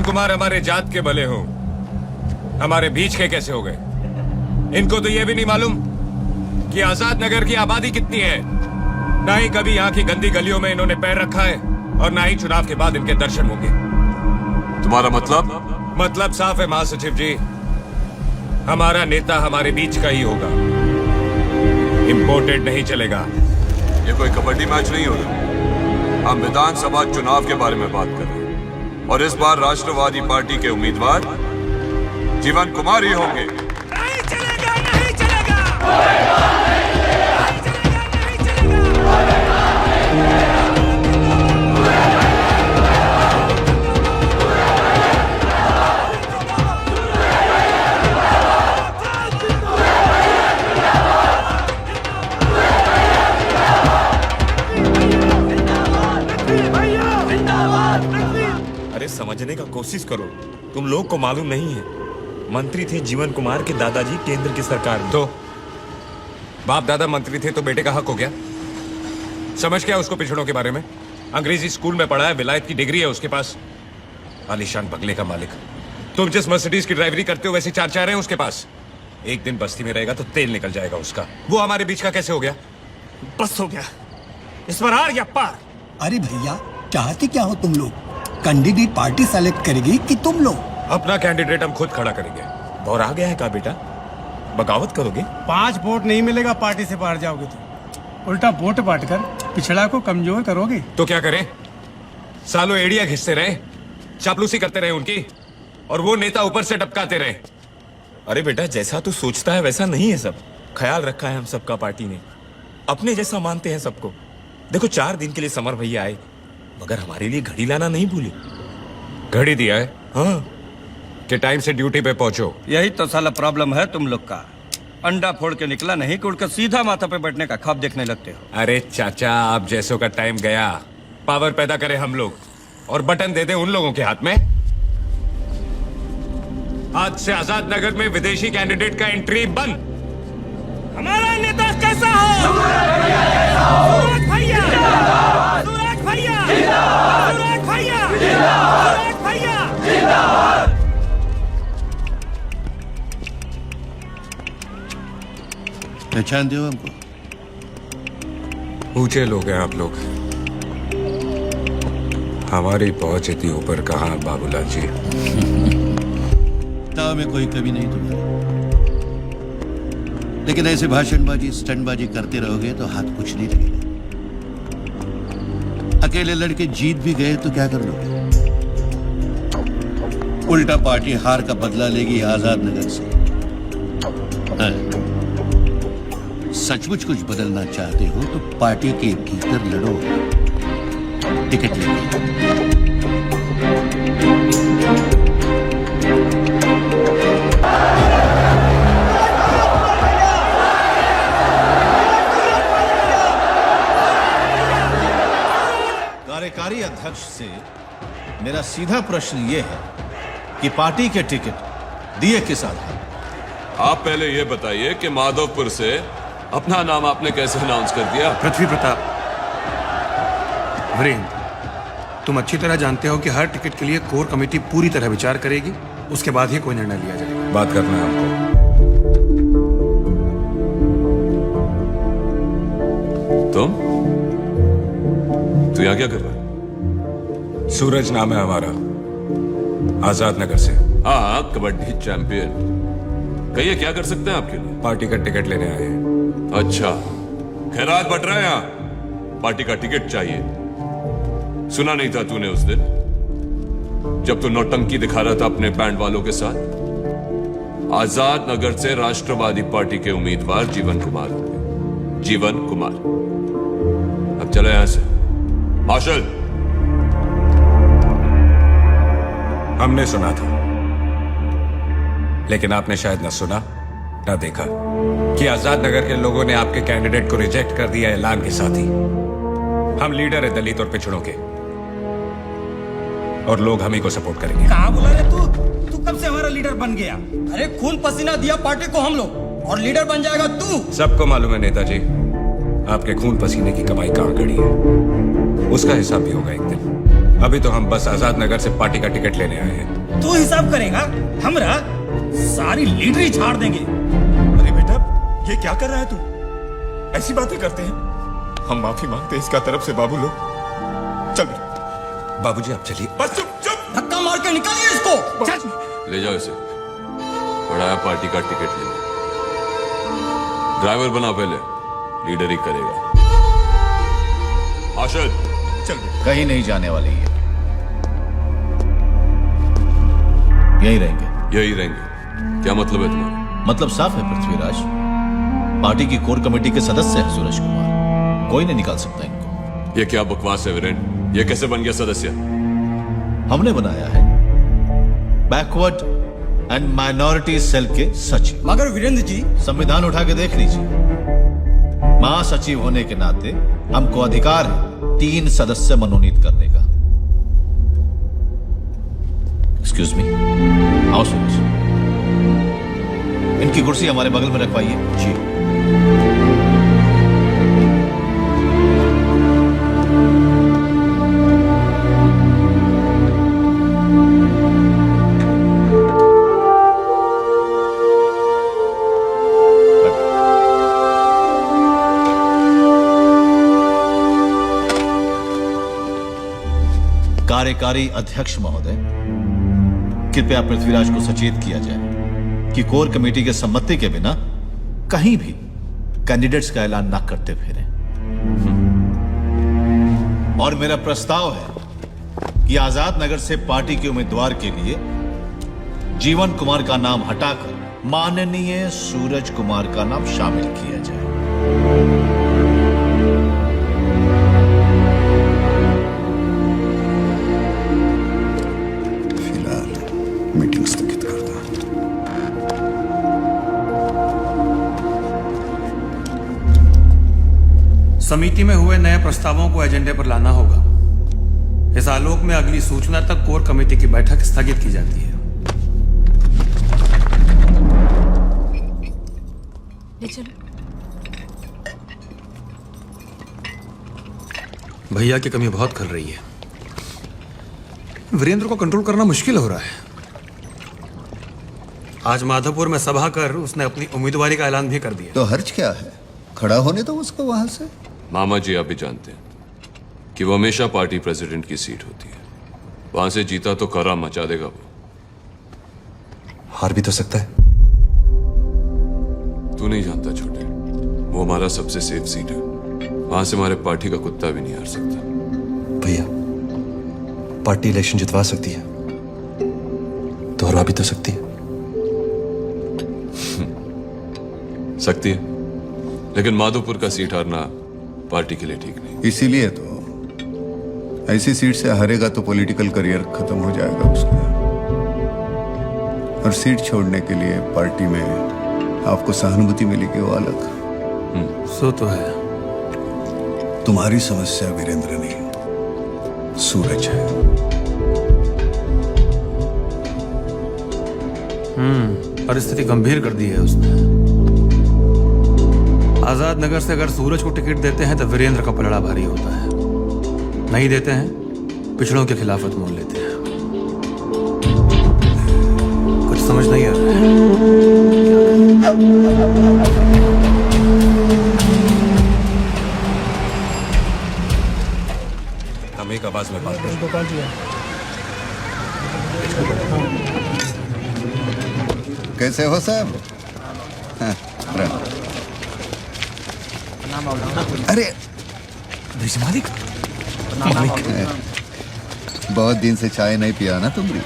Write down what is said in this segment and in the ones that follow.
जीवन कुमार हमारे जात के भले हो, हमारे बीच के कैसे हो गए? इनको तो यह भी नहीं मालूम कि आजाद नगर की आबादी कितनी है। ना ही कभी यहाँ की गंदी गलियों में इन्होंने पैर रखा है और ना ही चुनाव के बाद इनके दर्शन होंगे। तुम्हारा मतलब साफ है महासचिव जी, हमारा नेता हमारे बीच का ही होगा, इंपोर्टेड नहीं चलेगा। ये कोई कबड्डी मैच नहीं हो रहा। हम विधानसभा चुनाव के बारे में बात कर रहे हैं और इस बार राष्ट्रवादी पार्टी के उम्मीदवार जीवन कुमार ही होंगे। नहीं चलेगा, नहीं चलेगा। अरे समझने का कोशिश करो, तुम लोग को मालूम नहीं है, मंत्री थे जीवन कुमार के दादाजी केंद्र की सरकार में। तो बाप दादा मंत्री थे तो बेटे का हक हो गया। समझ क्या उसको पिछड़ों के बारे में? अंग्रेजी स्कूल में पढ़ा है, विलायत की डिग्री है उसके पास, आलीशान बंगले का मालिक। तुम जिस मर्सिडीज की ड्राइवरी करते हो वैसे चार चार हैं उसके पास। एक दिन बस्ती में रहेगा तो तेल निकल जाएगा उसका। वो हमारे बीच का कैसे हो गया? बस हो गया, इस बार हार या पार। अरे भैया, चाहते क्या हो तुम लोग? कैंडिडेट पार्टी सेलेक्ट करेगी कि तुम लोग? अपना कैंडिडेट हम खुद खड़ा करेंगे। और आ गया है का बेटा, बगावत करोगे? 5 वोट नहीं मिलेगा पार्टी से बाहर जाओगे तो। उल्टा वोट बांटकर पिछड़ा को कमजोर करोगे। तो क्या करें? सालों एड़िया घिसते रहे, चापलूसी करते रहे उनकी, और वो नेता ऊपर से टपकाते रहे। अरे बेटा, जैसा तू सोचता है वैसा नहीं है सब। ख्याल रखा है हम सबका पार्टी ने, अपने जैसा मानते हैं सबको। देखो 4 दिन के लिए समर भैया आए, मगर हमारे लिए घड़ी लाना नहीं भूले। घड़ी दिया है हाँ, कि टाइम से ड्यूटी पे पहुंचो। यही तो साला प्रॉब्लम है तुम लोग का। अंडा फोड़ के निकला नहीं कि उड़कर सीधा माथा पे बैठने का ख्वाब देखने लगते हो। अरे चाचा, आप जैसों का टाइम गया। पावर पैदा करें हम लोग और बटन दे दें उन लोगों के हाथ में। आज से आजाद नगर में विदेशी कैंडिडेट का एंट्री बंद। हमारा नेता कैसा हो? सूरज भैया, सूरज भैया, सूरज भैया, सूरज भैया। पहचानते हो हमको? ऊंचे लोग हैं आप लोग, हमारी पहुंच इतनी ऊपर कहाँ बाबूलाल जी। ताव में कोई कमी नहीं तुम्हारी, लेकिन ऐसे भाषणबाजी स्टंटबाजी करते रहोगे तो हाथ कुछ नहीं लगेगा। अकेले लड़के जीत भी गए तो क्या कर लोगे? उल्टा पार्टी हार का बदला लेगी आजाद नगर से। हाँ। सचमुच कुछ बदलना चाहते हो तो पार्टी के भीतर लड़ो, टिकट लेके। कार्यकारी अध्यक्ष से मेरा सीधा प्रश्न यह है कि पार्टी के टिकट दिए किस आधार? आप पहले ये बताइए कि माधवपुर से अपना नाम आपने कैसे अनाउंस कर दिया? पृथ्वी प्रताप, वीरेंद्र, तुम अच्छी तरह जानते हो कि हर टिकट के लिए कोर कमेटी पूरी तरह विचार करेगी, उसके बाद ही कोई निर्णय लिया जाएगा। बात करना है हमको। तू यहाँ क्या कर रहा है? सूरज नाम है हमारा, आजाद नगर से। हाँ, कबड्डी चैंपियन। कहिए क्या कर सकते हैं आपके लिए? पार्टी का टिकट लेने आए हैं। अच्छा, खैरात बट रहे हैं यहाँ, पार्टी का टिकट चाहिए। सुना नहीं था तूने उस दिन जब तू नौटंकी दिखा रहा था अपने बैंड वालों के साथ? आजाद नगर से राष्ट्रवादी पार्टी के उम्मीदवार जीवन कुमार होंगे। जीवन कुमार, अब चले यहां से। मार्शल। हमने सुना था, लेकिन आपने शायद न सुना न देखा कि आजाद नगर के लोगों ने आपके कैंडिडेट को रिजेक्ट कर दिया ऐलान के साथ ही। हम लीडर है दलित और पिछड़ों के, और लोग हम ही को सपोर्ट करेंगे। कहाँ बुला रहे तू कब से हमारा लीडर बन गया? अरे खून पसीना दिया पार्टी को हम लोग, और लीडर बन जाएगा तू? सबको मालूम है नेताजी, आपके खून पसीने की कमाई कहाँ खड़ी है। उसका हिसाब भी होगा एक दिन। अभी तो हम बस आजाद नगर से पार्टी का टिकट लेने आए हैं। तू हिसाब करेगा हमरा सारी लीडर ही झाड़ देंगे। अरे बेटा, ये क्या कर रहा है तू? ऐसी बातें करते हैं। हम माफी मांगते हैं इसका तरफ से बाबू लोग। चल बेटा। बाबूजी आप चलिए। बस चुप चुप। धक्का मार के निकालिए इसको। ले जाओ इसे, बढ़ाया पार्टी का टिकट ले लो। ड्राइवर बना पहले, लीडर ही करेगा। आशद, चल बेटा। कहीं नहीं जाने वाली है, यहीं रहेंगे। यही रहेंगे। क्या मतलब है तुम्हारा? मतलब साफ है पृथ्वीराज, पार्टी की कोर कमेटी के सदस्य है सूरज कुमार, कोई नहीं निकाल सकता इनको। ये क्या बकवास है वीरेंद्र? ये कैसे बन गया सदस्य? हमने बनाया है बैकवर्ड एंड माइनॉरिटी सेल के सचिव। मगर वीरेंद्र जी, संविधान उठा के देख लीजिए, महासचिव होने के नाते हमको अधिकार है 3 सदस्य मनोनीत करने का। एक्सक्यूज मी, आओ सूरज, इनकी कुर्सी हमारे बगल में रखवाइए। जी। कार्यकारी अध्यक्ष महोदय, कृपया पृथ्वीराज को सचेत किया जाए कि कोर कमेटी के सम्मति के बिना कहीं भी कैंडिडेट्स का ऐलान ना करते फिरें। और मेरा प्रस्ताव है कि आजाद नगर से पार्टी के उम्मीदवार के लिए जीवन कुमार का नाम हटाकर माननीय सूरज कुमार का नाम शामिल किया जाए। मीटिंग स्थगित कर दो। समिति में हुए नए प्रस्तावों को एजेंडे पर लाना होगा। इस आलोक में अगली सूचना तक कोर कमेटी की बैठक स्थगित की जाती है। ले चलो। भैया की कमी बहुत खल रही है। वीरेंद्र को कंट्रोल करना मुश्किल हो रहा है। आज माधोपुर में सभा कर उसने अपनी उम्मीदवारी का ऐलान भी कर दिया। तो हर्ज क्या है, खड़ा होने दो उसको वहां से। मामा जी आप भी जानते हैं कि वो हमेशा पार्टी प्रेसिडेंट की सीट होती है। वहां से जीता तो खरा मचा देगा वो। हार भी तो सकता है। तू नहीं जानता छोटे, वो हमारा सबसे सेफ सीट है। वहां से हमारे पार्टी का कुत्ता भी नहीं हार सकता। भैया, पार्टी इलेक्शन जितवा सकती है तो हरा भी तो सकती है। सकती है, लेकिन माधोपुर का सीट हारना पार्टी के लिए ठीक नहीं। इसीलिए तो ऐसी सीट से हारेगा तो पॉलिटिकल करियर खत्म हो जाएगा उसका। और सीट छोड़ने के लिए पार्टी में आपको सहानुभूति मिलेगी, वो अलग। सो तो है। तुम्हारी समस्या वीरेंद्र नहीं, सूरज है। परिस्थिति गंभीर कर दी है उसने। आजाद नगर से अगर सूरज को टिकट देते हैं तो वीरेंद्र का पलड़ा भारी होता है, नहीं देते हैं पिछड़ों के खिलाफत मोल लेते हैं। कुछ समझ नहीं आ रहा है। हम एक आवाज में बात करें। गोपाल जी कैसे हो साहब? हाँ, अरे मालिक, बहुत दिन से चाय नहीं पिया ना तुम भी।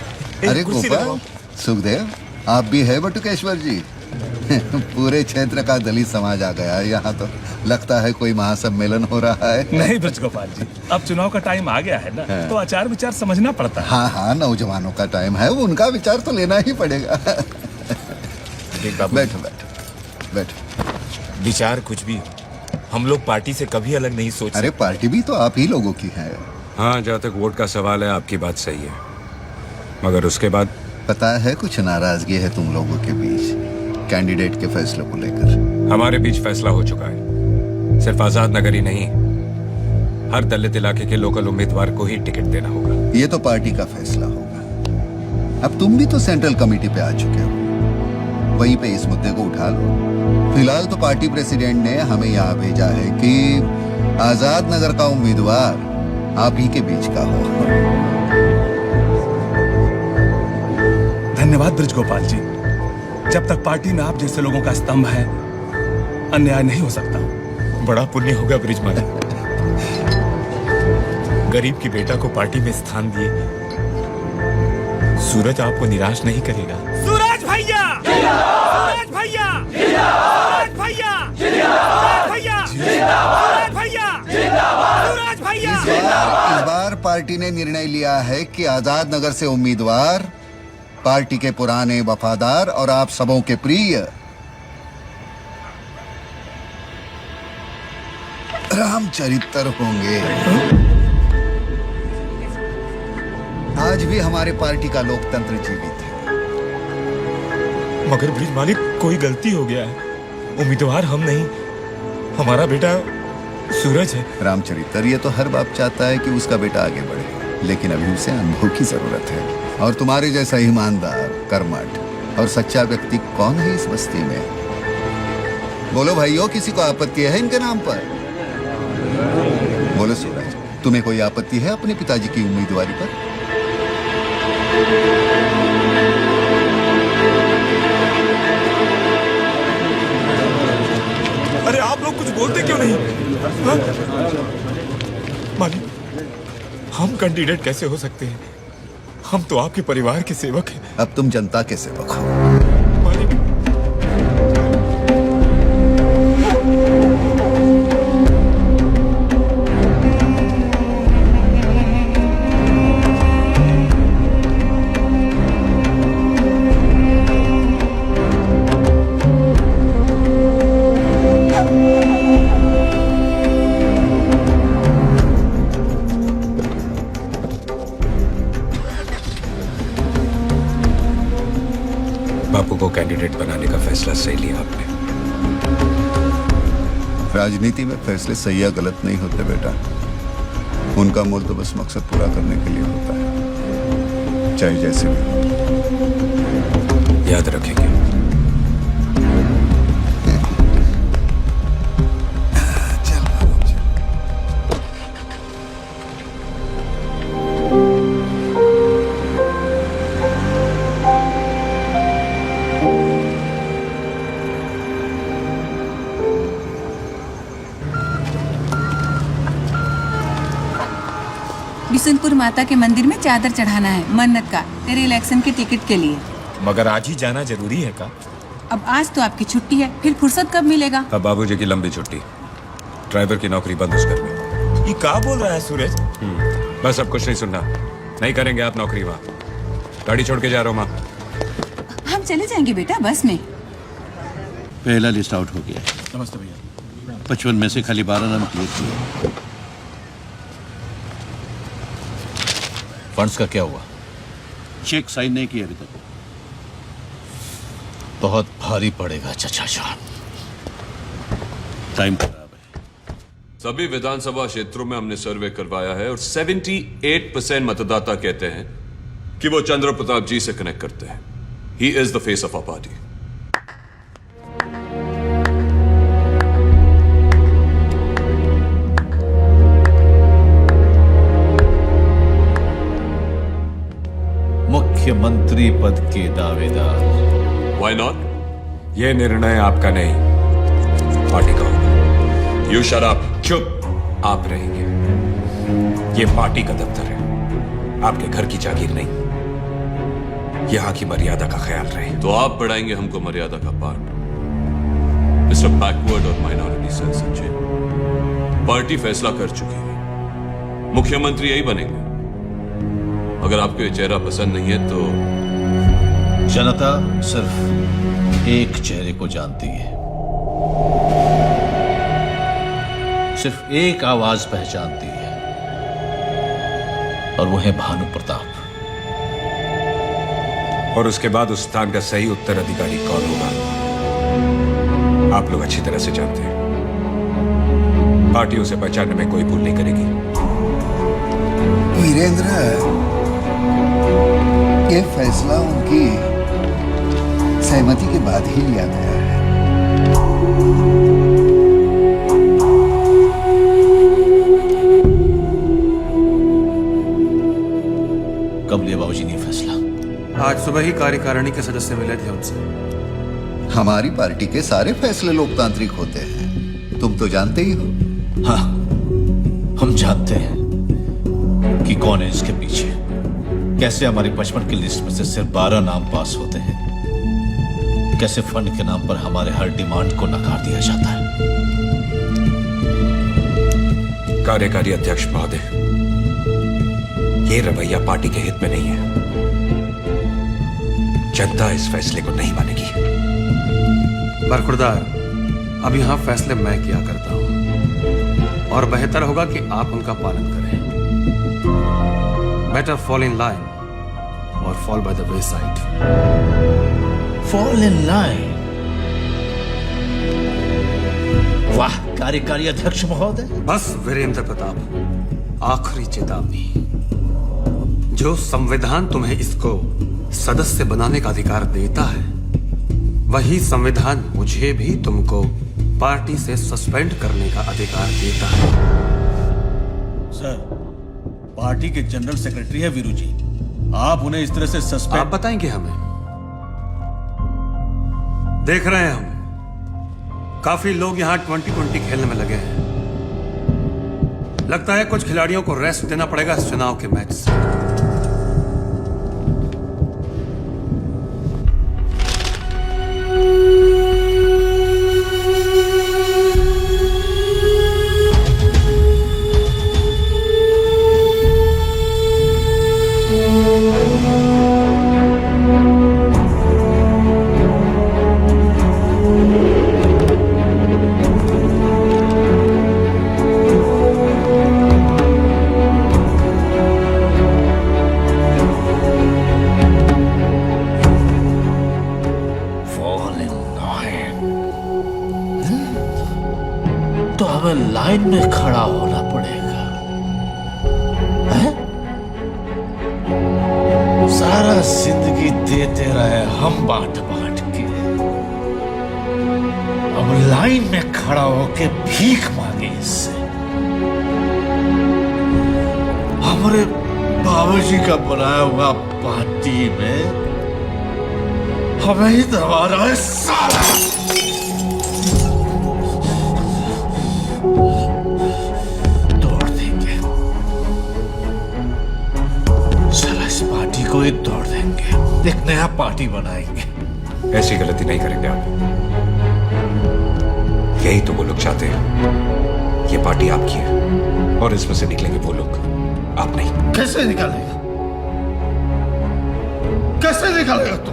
अरे गोपाल, सुखदेव, आप भी है बटुकेश्वर जी। पूरे क्षेत्र का दलित समाज आ गया है यहाँ तो। लगता है कोई महासम्मेलन हो रहा है। नहीं ब्रजगोपाल जी, अब चुनाव का टाइम आ गया है ना, तो आचार विचार समझना पड़ता है। हाँ हाँ, नौजवानों का टाइम है, उनका विचार तो लेना ही पड़ेगा। बैठो बैठो बैठो। विचार कुछ भी हो, हम लोग पार्टी से कभी अलग नहीं सोच। अरे पार्टी भी तो आप ही लोगों की है। हाँ, जहाँ तक वोट का सवाल है आपकी बात सही है, मगर उसके बाद पता है कुछ नाराजगी है तुम लोगों के बीच कैंडिडेट के फैसले को लेकर। हमारे बीच फैसला हो चुका है। सिर्फ आजाद नगर ही नहीं, हर दलित इलाके के लोकल उम्मीदवार को ही टिकट देना होगा। ये तो पार्टी का फैसला होगा। अब तुम भी तो सेंट्रल कमेटी पे आ चुके हो, वहीं पे इस मुद्दे को उठा लो। फिलहाल तो पार्टी प्रेसिडेंट ने हमें यहाँ भेजा है कि आजाद नगर का उम्मीदवार आप ही के बीच का हो। धन्यवाद ब्रिज गोपाल जी। जब तक पार्टी में आप जैसे लोगों का स्तंभ है, अन्याय नहीं हो सकता। बड़ा पुण्य होगा ब्रिज मालिक, गरीब की बेटा को पार्टी में स्थान दिए। सूरज आपको निराश नहीं करेगा। सूरज भैया, सूरज भैया, सूरज भैया, सूरज भैया, सूरज भैया, सूरज भैया। इस बार पार्टी ने निर्णय लिया है कि आजाद नगर से उम्मीदवार पार्टी के पुराने वफादार और आप सबों के प्रिय रामचरित्र होंगे। आज भी हमारे पार्टी का लोकतंत्र जीवित है। मगर ब्रिज मालिक, कोई गलती हो गया है। उम्मीदवार हम नहीं, हमारा बेटा सूरज है। रामचरित्र, ये तो हर बाप चाहता है कि उसका बेटा आगे बढ़े, लेकिन अभी उसे अनुभव की जरूरत है। और तुम्हारे जैसा ईमानदार, कर्मठ और सच्चा व्यक्ति कौन है इस बस्ती में? बोलो भाइयों, किसी को आपत्ति है इनके नाम पर? बोलो सूरज, तुम्हें कोई आपत्ति है अपने पिताजी की उम्मीदवारी पर? अरे आप लोग कुछ बोलते क्यों नहीं? हाँ? मालिक, हम कैंडिडेट कैसे हो सकते हैं? हम तो आपके परिवार के सेवक हैं। अब तुम जनता के सेवक हो। मालिक, बापू को कैंडिडेट बनाने का फैसला सही लिया आपने। राजनीति में फैसले सही या गलत नहीं होते बेटा, उनका मूल तो बस मकसद पूरा करने के लिए होता है, चाहे जैसे भी हो। याद रखेंगे। बिशुनपुर माता के मंदिर में चादर चढ़ाना है मन्नत का, तेरे इलेक्शन के टिकट के लिए। मगर आज ही जाना जरूरी है का? अब आज तो आपकी छुट्टी है, फिर फुर्सत कब मिलेगा? अब बाबूजी की लंबी छुट्टी, ड्राइवर की नौकरी बंद उस घर में। ये क्या बोल रहा है सूरज? बस अब कुछ नहीं सुनना, नहीं करेंगे आप नौकरी वहाँ। गाड़ी छोड़ के जा रहा हूँ माँ। हम चले जाएंगे बेटा बस में। पहला लिस्ट आउट हो गया। नमस्ते भैया। 55 में से खाली 12 नाम क्लियर किए। फंड्स का क्या हुआ? चेक साइन नहीं किया अभी तक। बहुत भारी पड़ेगा चचा जान। टाइम खराब है। सभी विधानसभा क्षेत्रों में हमने सर्वे करवाया है और 78% मतदाता कहते हैं कि वो चंद्र प्रताप जी से कनेक्ट करते हैं। He is the face of our party. मुख्यमंत्री पद के दावेदार। Why not? ये निर्णय आपका नहीं, पार्टी का होगा। You shut up. चुप। आप रहेंगे। ये पार्टी का दफ्तर है, आपके घर की जागीर नहीं। यहाँ की मर्यादा का ख्याल रहे। तो आप बढ़ाएंगे हमको मर्यादा का पाठ। मिस्टर बैकवर्ड और माइनॉरिटी सेल संजय, पार्टी फैसला कर चुकी है, मुख्यमंत्री यही बनेंगे। अगर आपको ये चेहरा पसंद नहीं है तो जनता सिर्फ एक चेहरे को जानती है, सिर्फ एक आवाज पहचानती है, और वो है भानु प्रताप। और उसके बाद उस स्थान का सही उत्तराधिकारी कौन होगा, आप लोग अच्छी तरह से जानते हैं। पार्टी उसे पहचानने में कोई भूल नहीं करेगी। वीरेंद्र, ये फैसला उनकी सहमति के बाद ही लिया गया है। कब लिया बाबूजी ने फैसला? आज सुबह ही कार्यकारिणी के सदस्य मिले थे उनसे। हमारी पार्टी के सारे फैसले लोकतांत्रिक होते हैं, तुम तो जानते ही हो। हाँ, हम जानते हैं कि कौन है इसके पीछे। कैसे हमारी 55 की लिस्ट में से सिर्फ 12 नाम पास होते हैं, कैसे फंड के नाम पर हमारे हर डिमांड को नकार दिया जाता है। कार्यकारी अध्यक्ष महोदय, ये रवैया पार्टी के हित में नहीं है। जनता इस फैसले को नहीं मानेगी। बरखुरदार, अब यहां फैसले मैं किया करता हूं और बेहतर होगा कि आप उनका पालन करें। बेटर फॉल इन लाइन और fall by the way side. Fall in line. वाह कार्यकारी अध्यक्ष महोदय। बस वीरेंद्र प्रताप, आखिरी चेतावनी। जो संविधान तुम्हें इसको सदस्य बनाने का अधिकार देता है, वही संविधान मुझे भी तुमको पार्टी से सस्पेंड करने का अधिकार देता है। सर, पार्टी के जनरल सेक्रेटरी है वीरू जी, आप उन्हें इस तरह से सस्पेंड। आप बताएंगे हमें? देख रहे हैं हम, काफी लोग यहां 2020 खेलने में लगे हैं। लगता है कुछ खिलाड़ियों को रेस्ट देना पड़ेगा इस चुनाव के मैच से। तो हमें लाइन में खड़ा होना पड़ेगा, है? सारा जिंदगी देते रहे हम बांट बांट के, अब लाइन में खड़ा होके भीख मांगे इससे। हमारे बाबूजी का बनाया हुआ पार्टी में हमें ही दबा रहा है साला। तोड़ देंगे साला, इस पार्टी को ही तोड़ देंगे, एक नया पार्टी बनाएंगे। ऐसी गलती नहीं करेंगे आप। यही तो वो लोग चाहते हैं। ये पार्टी आपकी है और इसमें से निकलेंगे वो लोग, आप नहीं। कैसे निकालेगा? कैसे निकालेगा तू?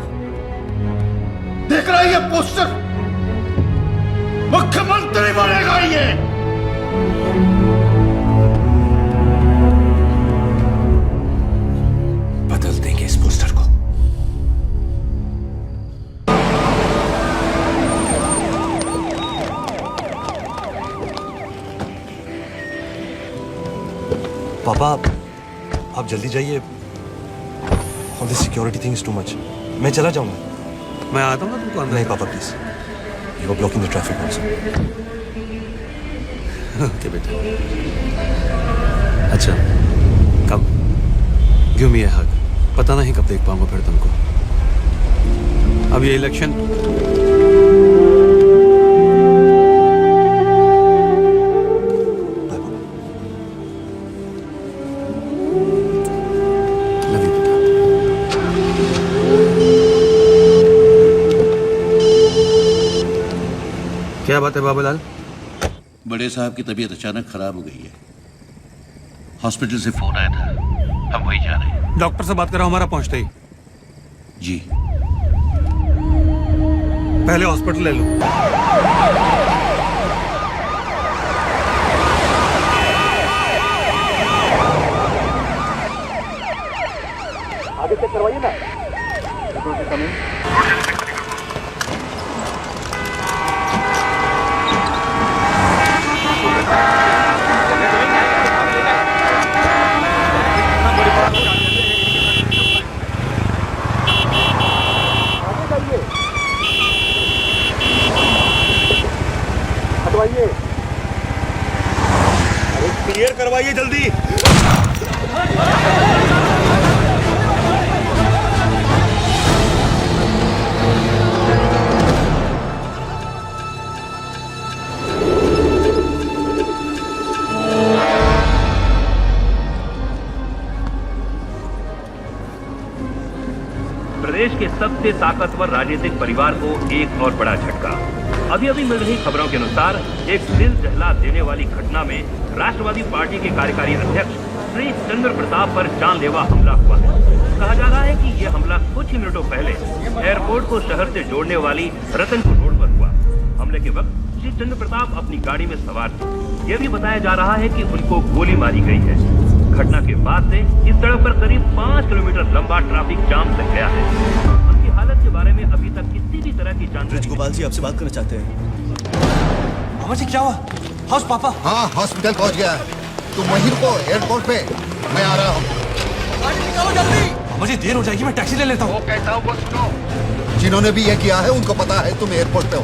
देख रहा है ये पोस्टर? मुख्यमंत्री बनेगा ये। बदल देंगे इस पोस्टर को। पापा आप जल्दी जाइए, all this security thing is too much. मैं चला जाऊंगा। मैं आता हूँ ना तुमको अंदर। नहीं पापा please, you are blocking the traffic also. Okay बेटा। अच्छा, कब? Give me a hug. पता नहीं कब देख पाऊंगा फिर तुमको। अब ये इलेक्शन क्या बात है बाबूलाल? बड़े साहब की तबीयत अचानक खराब हो गई है। हॉस्पिटल से फोन आया था, हम वहीं जा रहे हैं। डॉक्टर से बात करो हमारा पहुंचते ही। जी। पहले हॉस्पिटल ले लो। आगे चेक करवाइए ना। करवाइए जल्दी। प्रदेश के सबसे ताकतवर राजनीतिक परिवार को एक और बड़ा झटका। अभी अभी मिल रही खबरों के अनुसार एक दिल दहला देने वाली घटना में राष्ट्रवादी पार्टी के कार्यकारी अध्यक्ष श्री चंद्र प्रताप पर जानलेवा हमला हुआ है। कहा जा रहा है कि यह हमला कुछ ही मिनटों पहले एयरपोर्ट को शहर से जोड़ने वाली रतनपुर रोड पर हुआ। हमले के वक्त श्री चंद्र प्रताप अपनी गाड़ी में सवार थे। यह भी बताया जा रहा है कि उनको गोली मारी गई है। घटना के बाद से इस सड़क पर करीब 5 किलोमीटर लंबा ट्रैफिक जाम लग गया है। उनकी हालत के बारे में अभी तक किसी भी तरह की जानकारी। गोपाल जी आपसे बात करना चाहते हैं। मामा जी क्या हुआ? हाउस पापा। हाँ हॉस्पिटल पहुंच गया है। तुम वहीं रुको एयरपोर्ट पे, मैं आ रहा हूँ। मामा जी देर हो जाएगी, मैं टैक्सी ले लेता हूँ। जिन्होंने भी ये किया है उनको पता है तुम एयरपोर्ट पे हो।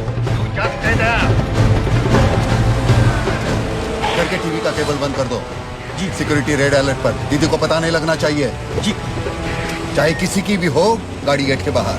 करके टीवी का केबल बंद कर दो। जी सिक्योरिटी रेड अलर्ट पर, दीदी को पता नहीं लगना चाहिए। जी चाहे किसी की भी हो, गाड़ी गेट के बाहर।